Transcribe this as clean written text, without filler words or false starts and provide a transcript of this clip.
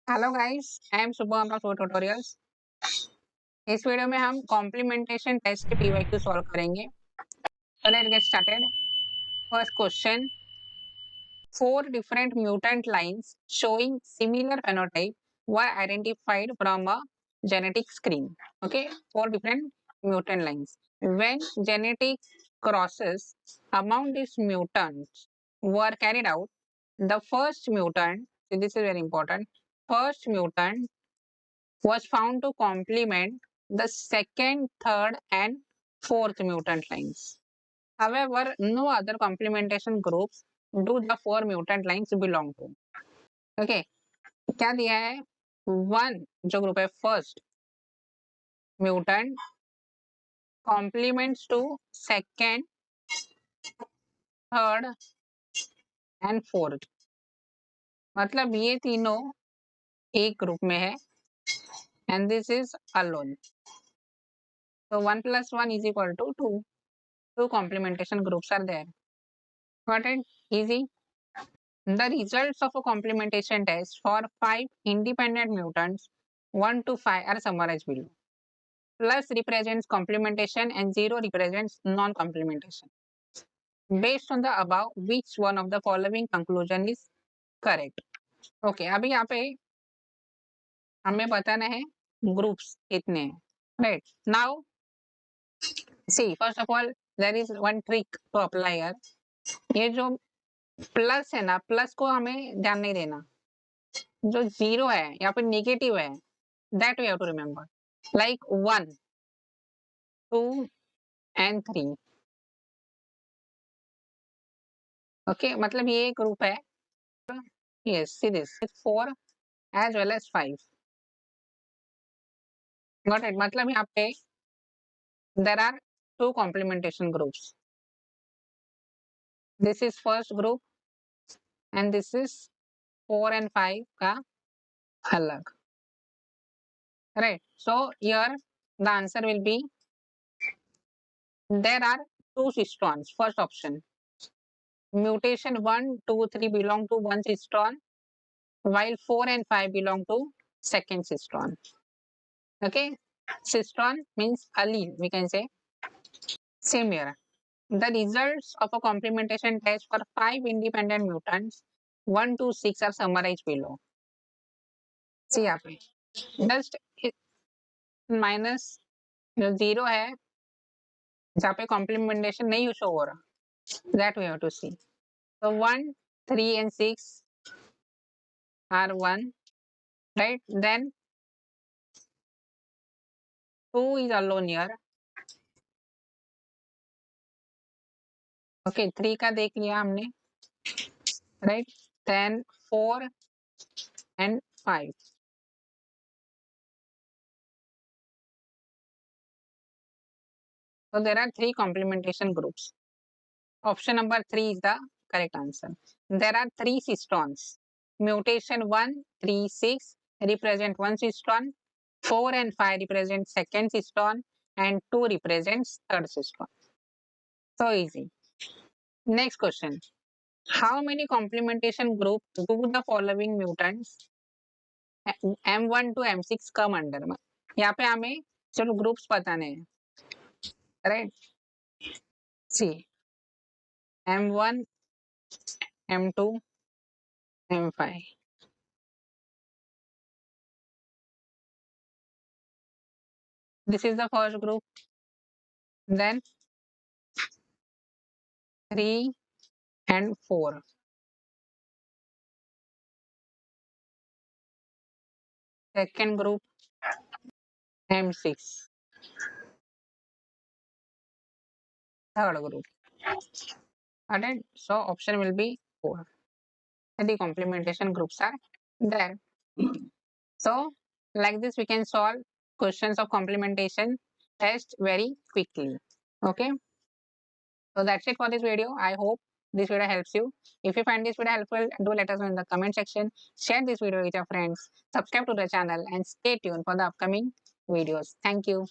Hello guys, I am Shubham from Shubh tutorials. इस video में हम कॉम्प्लीमेंटेशन टेस्ट के पीवाईक्यू सॉल्व करेंगे। So let's get started. First question: four different mutant lines showing similar phenotype were identified from a genetic screen. Okay, four different mutant lines. When genetic crosses among these mutants were carried out, the first mutant, so this is very important, first mutant was found to complement the second, third, and fourth mutant lines. However, no other complementation groups do the four mutant lines belong to. Okay, क्या दिया है? One जो group है first mutant complements to second, third and fourth, मतलब ये तीनों एक group में है and this is alone. So 1 plus 1 is equal to 2. Two complementation groups are there. Got it? Easy. The results of a complementation test for 5 independent mutants 1 to 5 are summarized below. Plus represents complementation and 0 represents non-complementation. Based on the above, which one of the following conclusion is correct? Okay, अभी यहाँ पे हमें बताना है groups कितने हैं. Right. Now, see, first of all, there is one trick to apply here. ये जो प्लस है ना, प्लस को हमें ध्यान नहीं देना. जो जीरो है या फिर नेगेटिव है, that we have to remember, like 1, 2 and 3. Okay, मतलब ये ग्रुप है. Yes, see this 4 as well as 5. Got it? मतलब यहाँ पे there are two complementation groups. This is first group and this is 4 and 5 का अलग. Right, so here the answer will be there are two cistrons. First option, mutation 1, 2, 3 belong to one cistron, while 4 and 5 belong to second cistron. Okay, cistron means allele, we can say. Same here. The results of a complementation test for 5 independent mutants 1 to 6 are summarized below. See यहाँ पे just minus जो zero है जहाँ पे complementation नहीं show हो रहा, that we have to see. So 1, 3 and 6 are 1, right? Then 2 is alone here. Okay, 3 का देख लिया हमने, right? Then 4 and 5. So there are 3 complementation groups. Option number 3 is the correct answer. There are 3 cistrons. Mutation 1, 3, 6 represent one cistron, 4 and 5 represent second cistron, and 2 represents third cistron. So easy. Next question. How many complementation groups do the following mutants M1 to M6 come under? यहाँ पे हमें चलो groups बताने हैं, right? C M1, M2, M5. This is the first group. Then 3 and 4. Second group M6. Third group. Alright, so option will be 4. The complementation groups are there. So like this we can solve questions of complementation test very quickly. Okay, so that's it for this video. I hope this video helps you. If you find this video helpful, do let us know in the comment section. Share this video with your friends, subscribe to the channel, and stay tuned for the upcoming videos. Thank you.